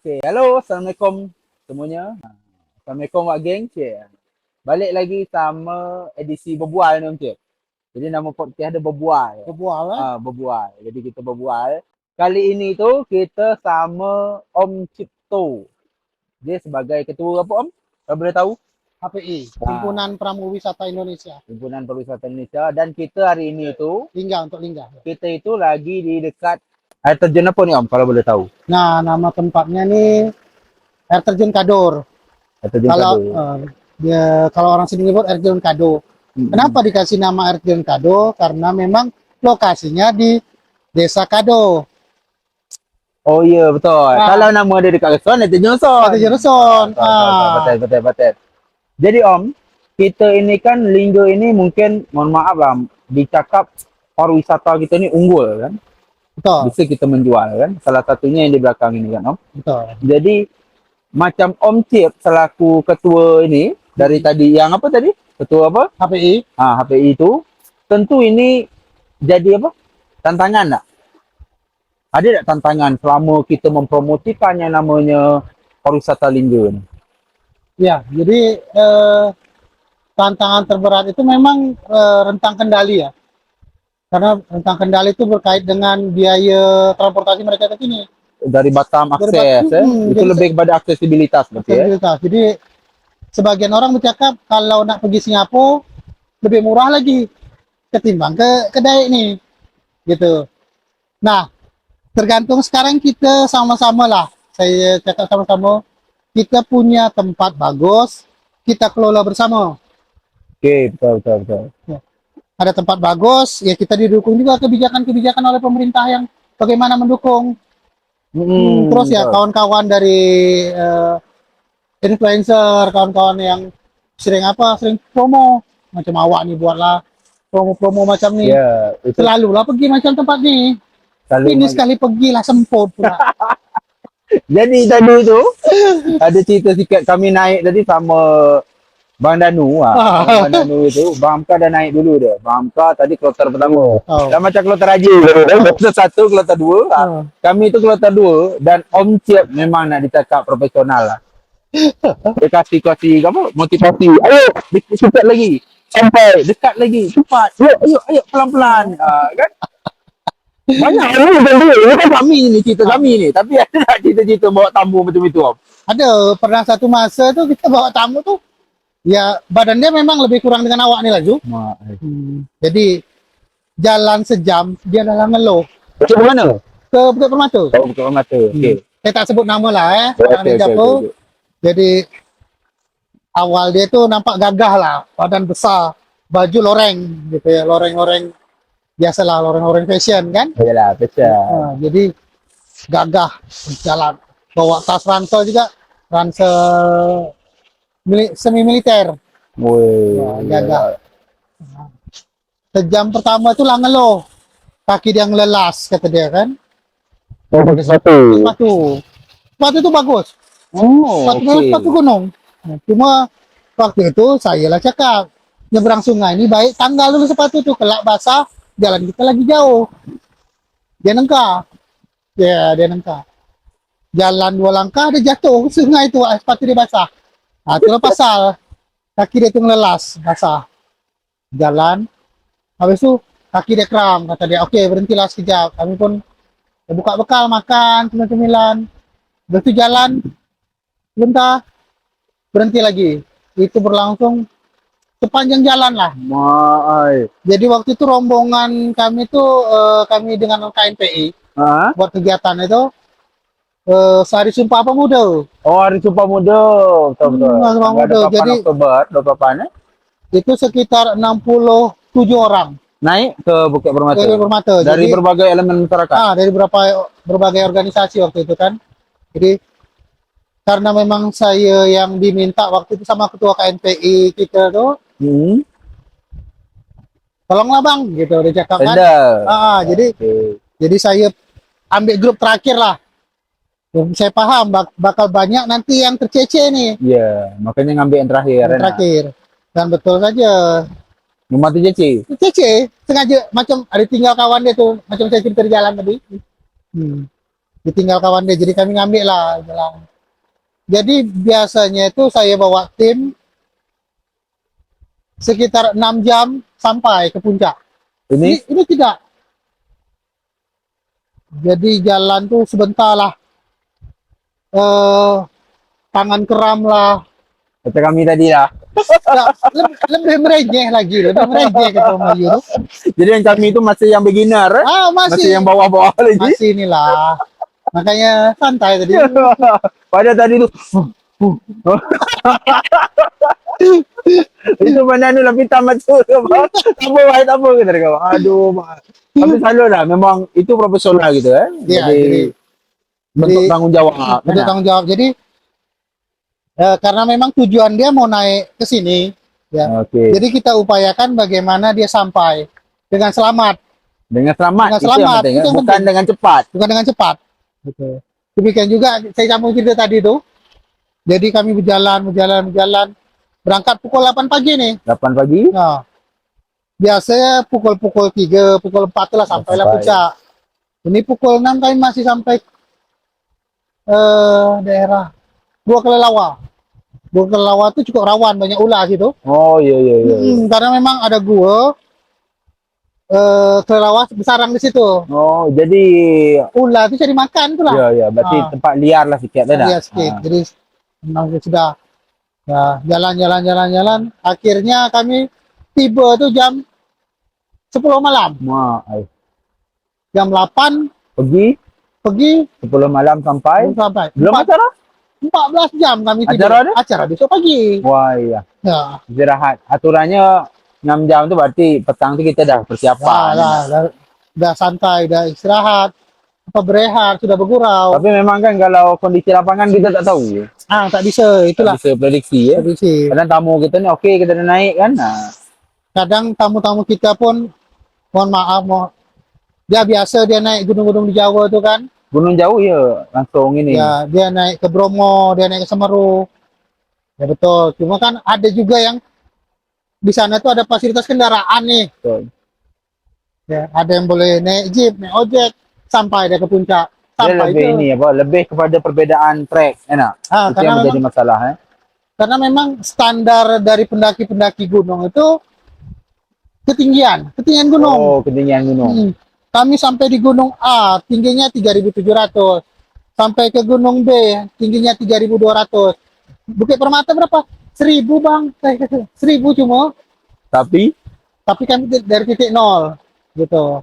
Okay, halo, Assalamualaikum semuanya. Assalamualaikum Wak Geng. Cik. Balik lagi sama edisi berbual ni Cik. Jadi nama podcast dia berbual. Berbual lah. Berbual. Jadi kita berbual. Kali ini tu kita sama Om Cipto. Dia sebagai ketua apa Om? Kalau boleh tahu? HPI, Himpunan Pramu Wisata Indonesia. Himpunan Pariwisata Indonesia. Dan kita hari ini tu, Lingga. kita itu lagi di dekat air terjun apa ni Om? Kalau boleh tahu. Nah, nama tempatnya nih Air Terjun Kador. Air terjun Kalau Kado. kalau orang sini nyebut Air Terjun Kado. Kenapa dikasih nama Air Terjun Kado? Karena memang lokasinya di Desa Kado. Oh iya betul. Kalau nama dia dekat restoran, dia terjun Son. Terjun Son. Betul. Jadi Om, kita ini kan Lingga ini mungkin, mohon maaf lah, dicakap pariwisata kita ni unggul kan. Betul. Bisa kita menjual kan. Salah satunya yang di belakang ini kan Om. Betul. Jadi macam Om Cip selaku ketua ini dari tadi yang apa tadi? Ketua apa? HPI. HPI itu tentu ini jadi apa? Tantangan tak? Ada tak tantangan selama kita mempromosikan yang namanya pariwisata Lingga ni? Ya, jadi tantangan terberat itu memang rentang kendali ya. Karena rentang kendali itu berkait dengan biaya transportasi mereka ke sini. Dari Batam akses, itu lebih kepada aksesibilitas berarti ya? Jadi sebagian orang bercakap kalau nak pergi Singapura lebih murah lagi ketimbang ke kedai ini, gitu. Nah, tergantung sekarang kita sama-sama lah. Saya cakap sama-sama, kita punya tempat bagus, kita kelola bersama. Oke, betul. Ya. Ada tempat bagus, ya kita didukung juga kebijakan-kebijakan oleh pemerintah yang bagaimana mendukung. Terus ya kawan-kawan dari influencer, kawan-kawan yang sering promo macam awak nih, buatlah promo macam nih. Ya, itu Selalu lah pergi macam tempat nih. Ini sekali pergilah sempur pula. Jadi tadi tu ada cerita sikit kami naik tadi sama Bang Danu Bang Danu itu, Bang Amka dah naik dulu dia. Bang Amka tadi kloter pertama. Dah macam kloter haji. Kloter 1, kloter 2. Kami tu kloter 2 dan Om Cip memang nak dicakap profesional lah. Dia kasih apa? Motivasi. Ayo, dekat lagi. Sampai dekat lagi. Cepat. Ayo pelan-pelan. Kan? Banyak orang ini kan kami ni, cerita kami ni. Tapi ada tak cerita-cerita bawa tamu macam itu Om? Ada, pernah satu masa tu kita bawa tamu tu, ya badan dia memang lebih kurang dengan awak ni lah Ju. Jadi jalan sejam dia dah ngeluh. Ke mana? Ke Bukit Permata. Oh, Bukit Permata. Okey. Saya tak sebut nama lah Okay. Jadi awal dia tu nampak gagah lah, badan besar, baju loreng gitu ya, loreng-loreng biasalah, loreng-loreng fashion kan. Yalah, fashion. Jadi gagah jalan, bawa tas ransel juga, ransel semi militer. Gagah. Sejam pertama tu lah ngeluh, kaki dia ngelelas kata dia kan. Pakai sepatu. Sepatu tu bagus. Sepatu gunung. Cuma waktu itu saya lah cakap, nyebrang sungai ni baik tanggal dulu sepatu tu, kelak basah, jalan kita lagi jauh. Dia nengkar. Dia nengkar. Jalan 2 langkah dia jatuh ke sungai tu, sepatu dia basah. Itulah pasal kaki dia tu ngelelas, basah. Jalan. Habis tu kaki dia kram, kata dia, okey berhentilah sekejap. Kami pun buka bekal, makan cemilan. Habis tu jalan sebentar, berhenti lagi. Itu berlangsung sepanjang jalan lah. Jadi waktu itu rombongan kami tu, kami dengan KNPI buat kegiatan itu Sehari Sumpah Pemuda. Oh, Hari Sumpah Muda. Betul. Sumpah Pemuda. Jadi Oktober, 28 itu sekitar 67 orang naik ke Bukit Permata. Dari jadi, berbagai elemen masyarakat. Dari berbagai organisasi waktu itu kan. Jadi karena memang saya yang diminta waktu itu sama ketua KNPI kita tuh, tolonglah bang, gitu dia cakap kan. Jadi saya ambil grup terakhir lah. Saya paham bakal banyak nanti yang tercece nih. Iya, makanya ngambil yang terakhir. Dan betul saja. Nomor tu Cece sengaja, macam ada tinggal kawan dia tuh, macam saya cerita di jalan tadi. ditinggal kawan dia. Jadi kami ngambil lah jalan. Jadi biasanya itu saya bawa tim sekitar 6 jam sampai ke puncak. Ini Ini tidak. Jadi jalan tuh sebentar lah. Eh, tangan kram lah. kata kami tadi lah. Nah, lebih merejeh lagi, lebih merejeh kata Melayu tuh. Jadi yang kami itu masih yang beginner, masih yang bawah-bawah lagi. masih inilah. Makanya santai tadi. Pada tadi tu itu mana ni lah pintar macam tu. Tak apa, wahai, tak apa kata dia kawan. Aduh, tapi selalu lah memang itu profesional gitu Ya, Jadi jadi bentuk jadi- tanggung jawab. untuk Kan? tanggung jawab. Jadi karena memang tujuan dia mau naik ke sini, ya. Okey. Jadi kita upayakan bagaimana dia sampai dengan selamat, Dengan selamat, dengan itu yang selamat, penting. itu yang Bukan penting. dengan cepat. bukan dengan cepat. Gitu. Demikian juga saya sambung cerita tadi tuh. Jadi kami berjalan, berangkat pukul 8 pagi nih. 8 pagi. Nah, biasanya pukul 3, pukul 4 lah sampailah Sampai. puncak. Ini pukul 6 kami masih sampai daerah Gua Kelelawar. Gua Kelelawar itu cukup rawan, banyak ular situ. Oh, iya, iya, iya. Karena memang ada gua kelelawar bersarang di situ. Oh, jadi Ular itu cari makan tu lah. ya, ya, berarti Ah. tempat liar lah sikit dah. Lihat sikit. Jadi memang sudah ya, jalan. Akhirnya kami tiba tu jam 10 malam. Jam 8 pergi Pergi 10 malam sampai sampai belum acara? 14 jam kami tidur. Acara ada? Acara besok pagi. Wah, iya. Ya. Istirahat. Aturannya 6 jam tu berarti petang tu kita dah persiapan. Dah santai, dah istirahat, apa berehat, sudah bergurau. Tapi memang kan kalau kondisi lapangan kita tak tahu. Tak bisa, itulah. Tak bisa prediksi ya. Prediksi. Kadang tamu kita ni okey, kita dah naik kan. Kadang tamu-tamu kita pun, mohon maaf, dia biasa dia naik gunung-gunung di Jawa tu kan. Gunung jauh ya langsung ini. Ya, dia naik ke Bromo, dia naik ke Semeru. Ya betul. Cuma kan ada juga yang di sana tuh ada fasilitas kendaraan nih. Betul. Ya, ada yang boleh naik jeep, naik ojek sampai dia ke puncak. Dia Sampai lebih itu. ini apa? Lebih kepada perbezaan trek, enak. Itu Karena yang menjadi memang, masalah karena memang standar dari pendaki-pendaki gunung itu ketinggian gunung. Oh, ketinggian gunung. Kami sampai di gunung A, tingginya 3.700. Sampai ke gunung B, tingginya 3.200. Bukit Permata berapa? 1.000 bang. 1.000 cuma. Tapi Kami dari titik nol. Gitu.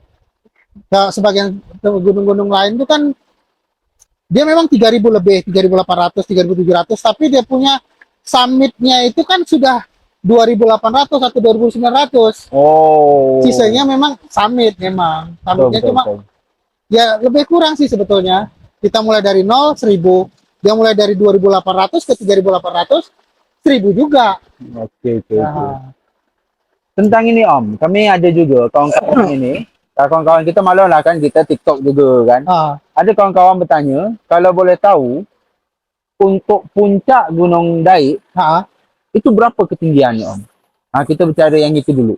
Sebagian gunung-gunung lain itu kan dia memang 3.000 lebih, 3.800, 3.700. Tapi dia punya summitnya itu kan sudah 2.800 atau 2.900. oh. Sisanya memang summit memang. Summitnya Betul, cuma betul. ya lebih kurang sih sebetulnya. Kita mulai dari 0, 1.000. Dia mulai dari 2.800 ke 3.800, 1.000 juga. Oke. Nah, Tentang ini Om, kami ada juga kawan-kawan ini. Kawan-kawan kita malu lah kan, kita TikTok juga kan. Ada kawan-kawan bertanya, kalau boleh tahu, untuk puncak Gunung Daik, itu berapa ketinggiannya Om? Kita bicara yang itu dulu.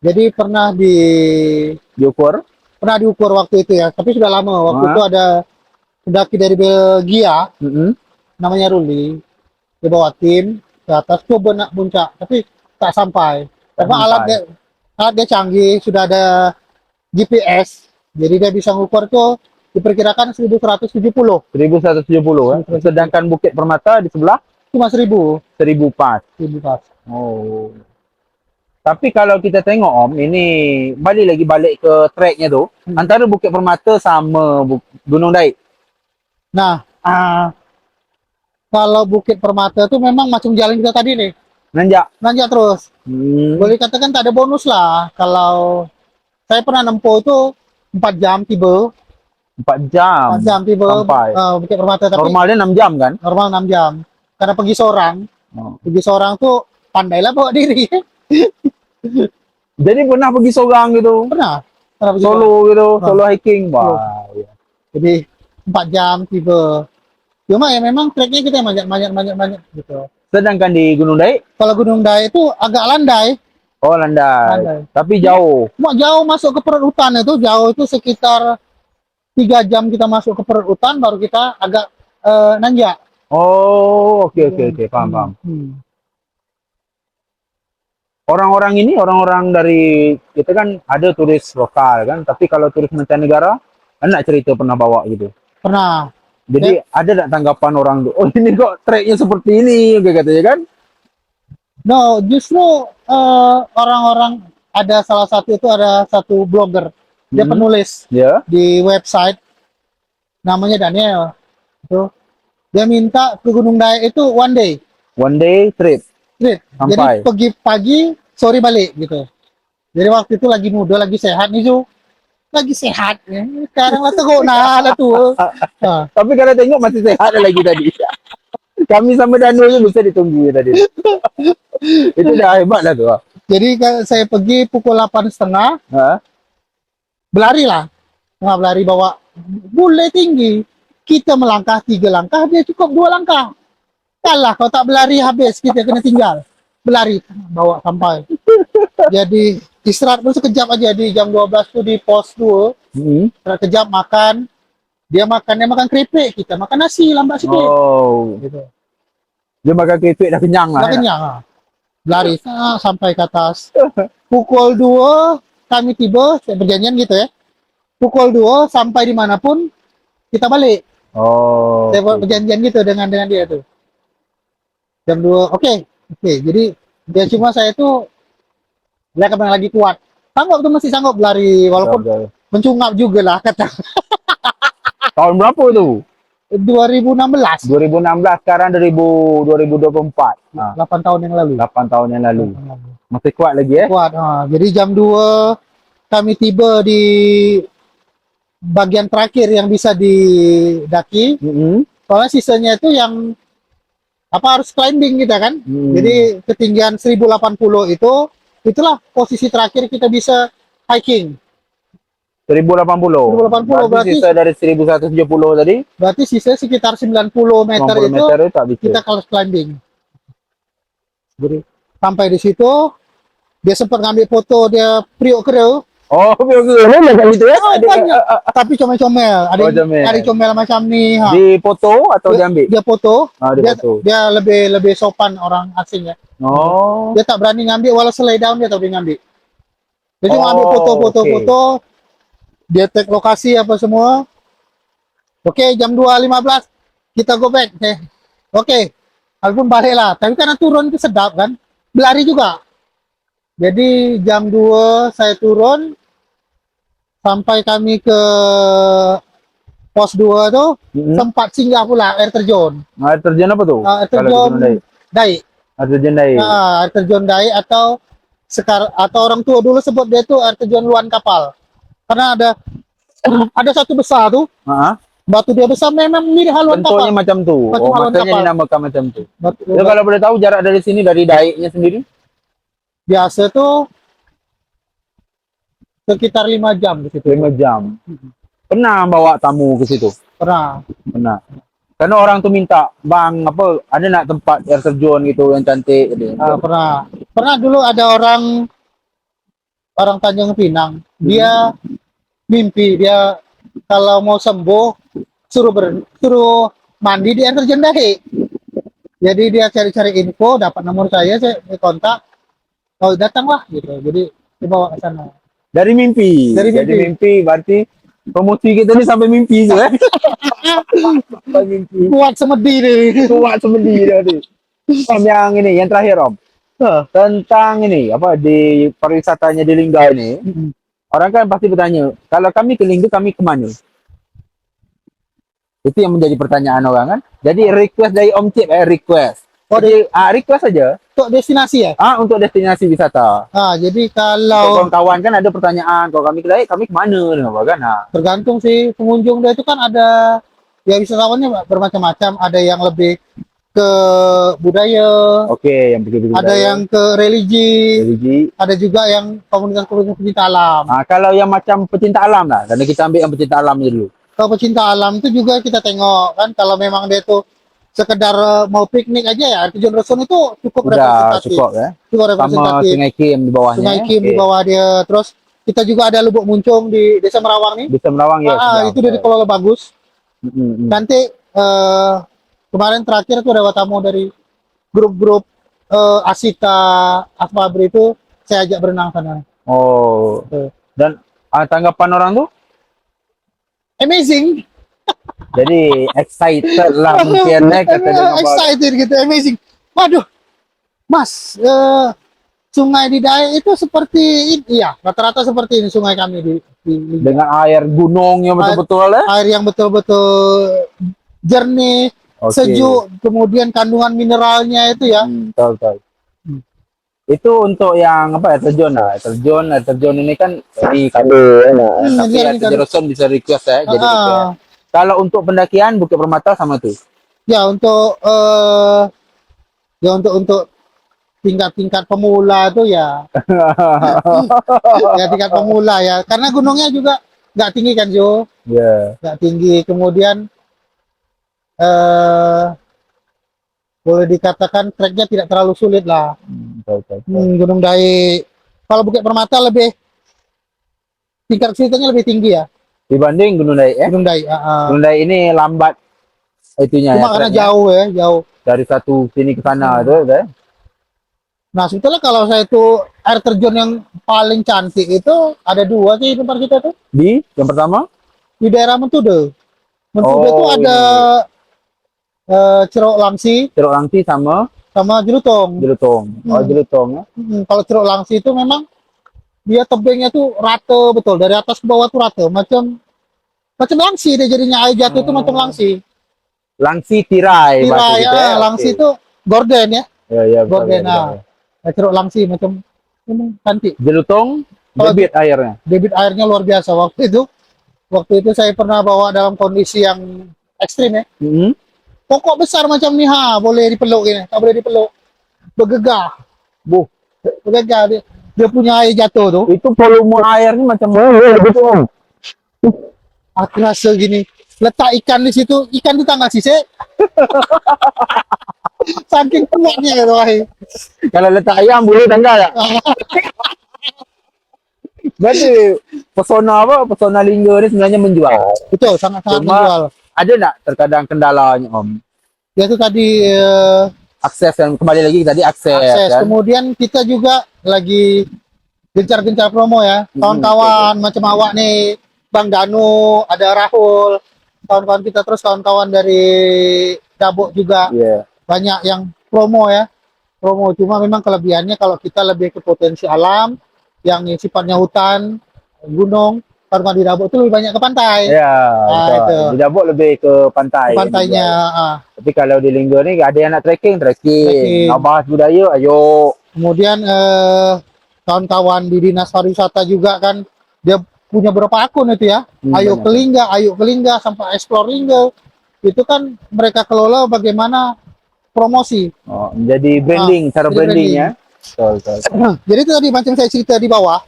Jadi pernah Diukur? diukur waktu itu ya, tapi sudah lama. Waktu itu ada pendaki dari Belgia, namanya Ruli. Dia bawa tim ke atas, coba nak puncak, tapi tak sampai. Karena alat dia canggih, sudah ada GPS, jadi dia bisa mengukur tuh diperkirakan 1.170. 1.170 Sedangkan Bukit Permata di sebelah Cuma 1.000. 1.000 pas. 1.000 pas. Oh. Tapi kalau kita tengok Om, ini balik ke tracknya tu, antara Bukit Permata sama Gunung Daik. Nah, kalau Bukit Permata itu memang macam jalan kita tadi nih, nanjak terus. Boleh katakan tak ada bonus lah. Kalau saya pernah nempuh itu 4 jam tiba. 4 jam. 4 jam tiba sampai. Bukit Permata. Tapi Normalnya 6 jam kan? Normal 6 jam. Karena pergi seorang. Pergi seorang tuh pandailah bawa diri. Jadi pernah pergi seorang gitu? Pernah pergi Solo gitu, solo hiking. Wah. Jadi 4 jam tiba. Cuma ya memang treknya kita banyak gitu. Sedangkan di Gunung Daik? Kalau Gunung Daik itu agak landai. Oh, landai. Tapi jauh. Mau jauh masuk ke perut hutan itu, jauh itu sekitar 3 jam kita masuk ke perut hutan, baru kita agak nanjak. Oh, oke, paham, paham. Orang-orang ini, orang-orang dari, kita kan ada turis lokal kan, tapi kalau turis mancanegara, anak cerita pernah bawa gitu. Pernah. Jadi ada tak tanggapan orang tuh, oh ini kok treknya seperti ini, katanya kan? No, justru orang-orang, ada salah satu itu, ada satu blogger, dia penulis Ya. di website, namanya Daniel. Itu dia minta ke Gunung Dayak itu one day. One day trip. Jadi Sampai. pergi pagi, sore balik gitu. Jadi waktu itu lagi muda, lagi sehat nih, Ju. Lagi sehat ya. Sekarang lah tuh nah lah tuh. Tapi kalau tengok masih sehat lagi tadi. Kami sama Danu aja bisa ditunggu ya tadi. Itu udah hebat lah tuh. Jadi saya pergi pukul 8:30, berlari lah. Nggak berlari bawa bule tinggi. Kita melangkah 3 langkah, dia cukup 2 langkah. Kalah, kalau tak berlari habis, kita kena tinggal. Berlari, bawa sampai. Jadi istirahat pun sekejap aja di jam 12 tuh di pos 2. Istirahat kejap, makan. Dia makan keripik, kita makan nasi lambat sikit. Oh. Gitu. Dia makan keripik dah kenyang lah. Dah kenyang lah. Lari sampai ke atas. Pukul 2 kami tiba, saya berjanjian gitu ya. Pukul 2 sampai dimanapun kita balik. Oh. Saya buat perjanjian gitu dengan dia tuh. Jam 2, oke. Jadi dia cuma saya tuh lihat kemana lagi kuat. Sanggup tuh, masih sanggup berlari walaupun mencungap juga lah kata. Tahun berapa tu? 2016. 2016, sekarang 2024. 8 tahun yang lalu. 8 tahun yang lalu. Masih kuat lagi ya? Kuat. Jadi jam 2 kami tiba di bagian terakhir yang bisa didaki. Soalnya sisanya itu yang harus climbing kita kan. Jadi ketinggian 1080 itulah posisi terakhir kita bisa hiking. 1080. 1080 berarti sisa dari 1170 tadi. Berarti sisa sekitar 90 meter itu tak bisa. kita kalau climbing. Jadi sampai di situ dia sempat ngambil foto, dia priok kerel. Oh, banyak gitu ya? Banyak. Tapi comel-comel. Ada comel macam nih. Di foto atau diambil? Dia foto. Foto. Dia lebih sopan orang asing ya. Oh. Dia tak berani ngambil, walau slide down dia tak boleh ngambil. Dia cuma ambil foto-foto. Dia tag lokasi apa semua. Oke, jam 2.15 kita go back. Oke. Walaupun balik lah. Tapi karena turun itu sedap kan. Berlari juga. Jadi jam 2 saya turun. Sampai kami ke pos 2 tuh, sempat singgah pula air terjun. Air terjun apa tuh? Air terjun Daik. Air terjun Daik. Air terjun Daik atau orang tua dulu sebut dia tuh air terjun luan kapal. Karena ada satu besar tuh. Batu dia besar, memang mirip haluan kapal. Bentuknya macam tuh. Makanya dinamakan macam tuh. Ya, kalau boleh tahu jarak dari sini, dari Daiknya sendiri? Biasa tuh sekitar 5 jam di situ. 5 jam. Pernah bawa tamu ke situ? Pernah. Karena orang tuh minta, "Bang, ada nak tempat air terjun gitu yang cantik?" Pernah. Pernah dulu ada orang Tanjung Pinang. Dia mimpi dia kalau mau sembuh suruh mandi di air terjun Daik. Jadi dia cari-cari info, dapat nomor saya kontak. Oh, datanglah gitu. Jadi dibawa ke sana. Dari mimpi. Jadi mimpi berarti promosi kita ni sampai mimpi je sampai mimpi. Kuat semedi ni. Yang ini, yang terakhir Om. Tentang ini, di pariwisatanya di Lingga ini. Orang kan pasti bertanya, kalau kami ke Lingga, kami ke mana? Itu yang menjadi pertanyaan orang kan. Jadi request dari Om Cip, request. Request saja. Untuk destinasi ya? Untuk destinasi wisata. Jadi kalau kawan-kawan kan ada pertanyaan, kalau kami ke Daik, kami ke mana kan? Tergantung sih pengunjung dia itu kan ada ya, wisatawan bermacam-macam, ada yang lebih ke budaya. Yang begitu. Ada yang ke religi. Ada juga yang komunitas pecinta alam. Kalau yang macam pecinta alam lah, karena kita ambil yang pecinta alam dulu. Kalau pecinta alam itu juga kita tengok kan, kalau memang dia tuh sekedar mau piknik aja ya, air terjun Resun itu cukup representatif. Cukup ya. Cukup representatif. Sama Sungai Kim di bawahnya. Sungai Kim di bawah dia. Terus Kita juga ada Lubuk Muncung di Desa Merawang nih. Bisa Merawang ya. Itu dari kelola bagus. Nanti kemarin terakhir tuh ada tamu dari grup-grup Asita Akbabri itu saya ajak berenang sana. Oh. Dan tanggapan orang tuh? Amazing. Jadi excited lah mungkin Excited gitu, amazing. Waduh, Mas, sungai di Dayak itu seperti ini, ya rata-rata seperti ini sungai kami di dengan air gunung yang betul-betul air yang betul-betul jernih, sejuk, kemudian kandungan mineralnya itu ya. Betul. Itu untuk yang apa ya, terjun ini kan di kami tapi ya Jeroson bisa request ya, jadi request. Kalau untuk pendakian Bukit Permata sama tuh ya untuk tingkat pemula tuh ya ya tingkat pemula ya, karena gunungnya juga nggak tinggi kan Jo, nggak tinggi, kemudian boleh dikatakan treknya tidak terlalu sulit lah. Gunung Dayak, kalau Bukit Permata lebih tingkat kesulitannya lebih tinggi ya dibanding Gunung Dayak ya. Gunung Dayak, Gunung Dayak ini lambat itunya cuma ya, karena jauh dari satu sini ke sana tuh ya. Nah sebetulnya kalau saya itu air terjun yang paling cantik itu ada dua sih di tempat kita tuh. Di yang pertama di daerah Mentude itu ada Ceruk Langsi sama Jelutong. Jelutong ya. Kalau Ceruk Langsi itu memang dia tebingnya tuh rata betul, dari atas ke bawah tuh rata, macam langsi dia jadinya, air jatuh itu macam langsi tirai gitu ya. Langsi itu gorden ya, gorden. Ceruk Langsi macam cantik. Jelutong debit airnya luar biasa. Waktu itu saya pernah bawa dalam kondisi yang ekstrim ya. Pokok besar macam nih, boleh dipeluk ini, tak boleh dipeluk, bergegah. Bergegah dia punya air jatuh tuh. Itu volume airnya macam mana gitu Om? Aku rasa gini, letak ikan di situ, ikan di tangga sisek. Saking kuatnya gitu, kalau letak ayam boleh tangga ya. Berarti pesona Lingga ini sebenarnya menjual. Betul, sangat-sangat menjual. Ada nggak terkadang kendalanya Om? Ya itu tadi akses, yang kembali lagi tadi akses kan? Kemudian kita juga lagi gencar-gencar promo ya, kawan-kawan macam awak nih, Bang Danu, ada Rahul, kawan-kawan kita, terus kawan-kawan dari Dabok juga, banyak yang promo ya, cuma memang kelebihannya kalau kita lebih ke potensi alam yang sifatnya hutan, gunung. Karena di Dabok itu lebih banyak ke pantai. Itu. Di Dabok lebih ke pantai. Pantainya. Tapi kalau di Lingga ni ada yang nak trekking. Nak bahas budaya, ayo. Kemudian kawan-kawan di Dinas Pariwisata juga kan, dia punya beberapa akun itu ya. Ayo ke Lingga, sampai explore Lingga. Itu kan mereka kelola bagaimana promosi. Jadi branding, cara brandingnya. Jadi itu tadi macam saya cerita di bawah.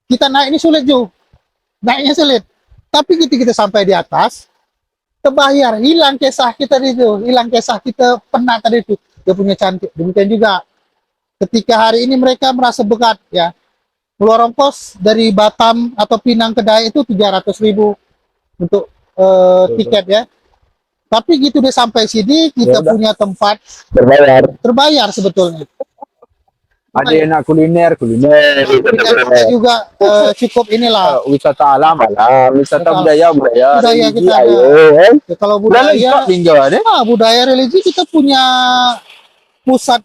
Kita naik ini sulit juga, naiknya sulit. Tapi kita sampai di atas, terbayar, hilang kisah kita penat tadi itu. Dia punya cantik. Demikian juga ketika hari ini mereka merasa berat ya. Keluar ongkos dari Batam atau Pinang ke Dayak itu 300.000 untuk tiket ya. Tapi gitu dia sampai sini, kita punya tempat terbayar sebetulnya. Ada yang nak kuliner juga cukup inilah wisata alam, wisata budaya kita ada. Kalau budaya religi kita punya pusat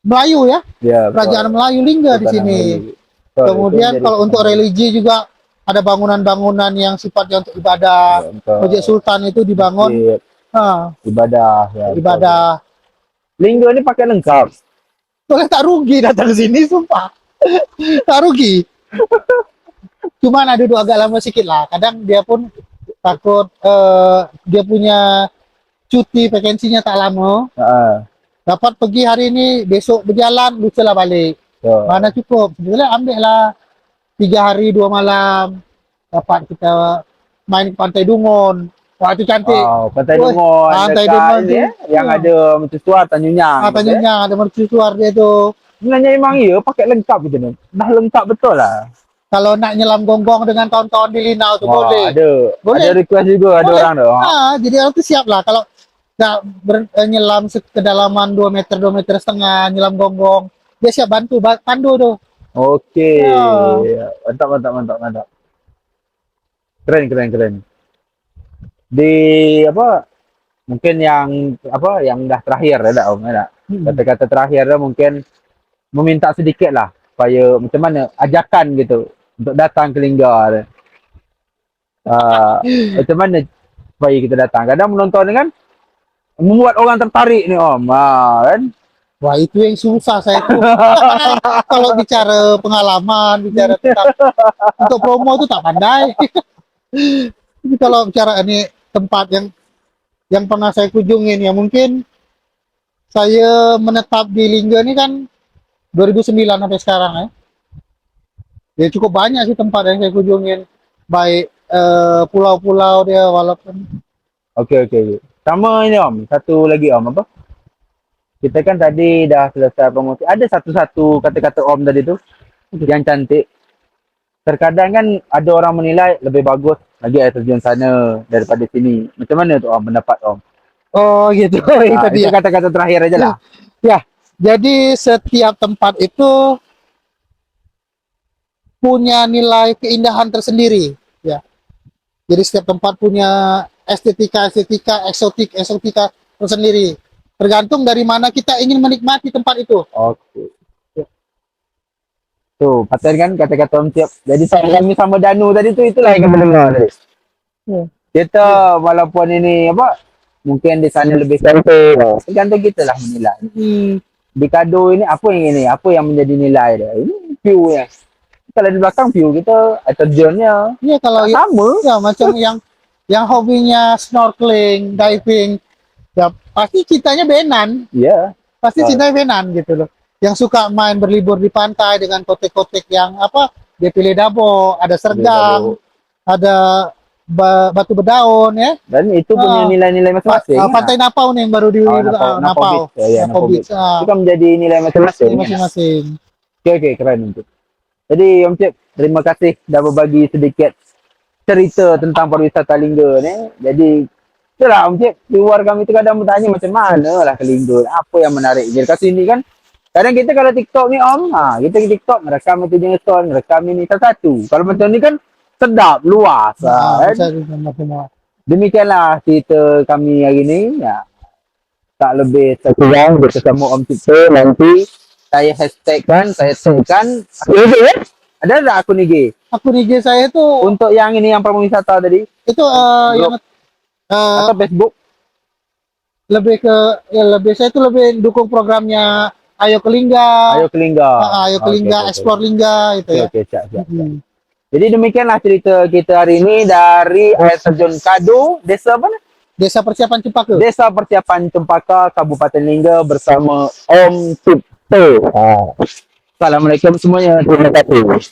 Melayu ya, kerajaan Melayu Lingga di sini. Kemudian kalau untuk religi juga ada bangunan-bangunan yang sifatnya untuk ibadah. Masjid Sultan itu dibangun ibadah. Lingga ini pakai lengkap. Boleh tak rugi datang ke sini, sumpah. Tak rugi. Cuman ada dua agak lama sedikit lah. Kadang dia pun takut dia punya cuti vakansinya tak lama. Dapat pergi hari ini, besok berjalan, lusa lah balik. Mana cukup. Sebenarnya ambil lah 3 hari 2 malam. Dapat kita main ke Pantai Dungun. Wah itu cantik. Pantai Dungun. Pantai Dungun ya, yang ada mercusuar Tanjung Nyang. Tanjung Nyang ada mercusuar dia tu. Sebenarnya emang iya pakai lengkap gitu nih. Dah lengkap betul lah. Kalau nak nyelam gonggong dengan kawan-kawan di Linau tuh Wah, boleh. ada Boleh. request juga ada Boleh. orang tuh. Jadi orang tuh siap lah kalau nggak nyelam kedalaman 2 meter, 2,5 meter, nyelam gonggong. Dia siap bantu, pandu tuh. Oke. Ya. Mantap, mantap, mantap, mantap. Keren, keren, keren. Di apa? Mungkin yang apa? Yang dah terakhir ya, dah, Om. Ya, dah. Hmm. Kata-kata terakhir dah mungkin meminta sedikit lah supaya macam mana ajakan gitu untuk datang ke Linggar. Macam mana supaya kita datang? Kadang menonton ni kan membuat orang tertarik ni Om. Kan? Wah, itu yang susah saya tuh. Kalau bicara pengalaman, bicara tentang untuk promo tuh tak pandai. Tapi kalau bicara ini tempat yang pernah saya kunjungin ya mungkin saya menetap di Lingga ini kan 2009 sampai sekarang ya. Ya cukup banyak sih tempat yang saya kunjungin. Baik pulau-pulau dia walaupun Okey, okey. Sama ini Om, satu lagi Om apa? Kita kan tadi dah selesai promosi. Ada satu-satu kata-kata Om tadi tu yang cantik. Terkadang kan ada orang menilai lebih bagus lagi air terjun sana daripada sini. Macam mana tu Om pendapat Om? oh gitu itu Itu dia. kata-kata terakhir aja lah. Ya, jadi setiap tempat itu punya nilai keindahan tersendiri ya. Jadi setiap tempat punya estetika eksotika tersendiri. Tergantung dari mana kita ingin menikmati tempat itu. Okey. Tu, patut kan kata-kata Om Tiap. Jadi kami sama Danu tadi tu itulah yang kami dengar tadi. Ya. Kita walaupun ini apa mungkin di sana lebih cantik. Tergantung kita lah menilai. Hmm, Di Kado ini apa yang ini? Apa yang menjadi nilai dia? Ini view ya. Kalau di belakang view kita air terjunnya ya kalau sama. ya macam yang hobinya snorkeling, diving, ya pasti cintanya Benan, Ya. pasti Yeah. cintanya Benan gitu loh. Yang suka main berlibur di pantai dengan kotek-kotek yang apa, Depile Dabo, ada sergang, ada batu bedaun ya. Dan itu punya nilai-nilai masing-masing. Pantai Napau nih yang baru di Napau, Napau Napau, Beach. Ya, Napau Napau Beach. Beach. Itu kan menjadi nilai masing-masing. Kan? Masing-masing. Okey, okey, keren untuk. Jadi Om Cik, terima kasih dah berbagi sedikit cerita tentang pariwisata Lingga ni. Jadi itulah Om Cik, di luar kami tu kadang bertanya macam mana lah ke Lingga. Apa yang menarik je kat sini kan. Kadang kita kalau TikTok ni Om, kita ke TikTok merekam itu jenis ton, merekam ini satu-satu. Kalau macam ni kan sedap, luas. Kan? Demikianlah cerita kami hari ni. Ya. Tak lebih terkurang bersama Om Cipta nanti saya hashtagkan, saya tagkan. Ada tak akun IG? Akun IG saya itu Untuk yang ini yang promo wisata tadi itu yang atau Facebook? lebih ke lebih saya itu lebih dukung programnya Ayo ke Lingga. Ayo ke Lingga. Ayo ke Lingga, Explore Lingga itu ya. Okey, siap. Jadi demikianlah cerita kita hari ini dari air terjun Kado, desa apa ni? Desa Persiapan Cempaka. Desa Persiapan Cempaka, Kabupaten Lingga bersama Om Cipta. Assalamualaikum semuanya. Terima kasih.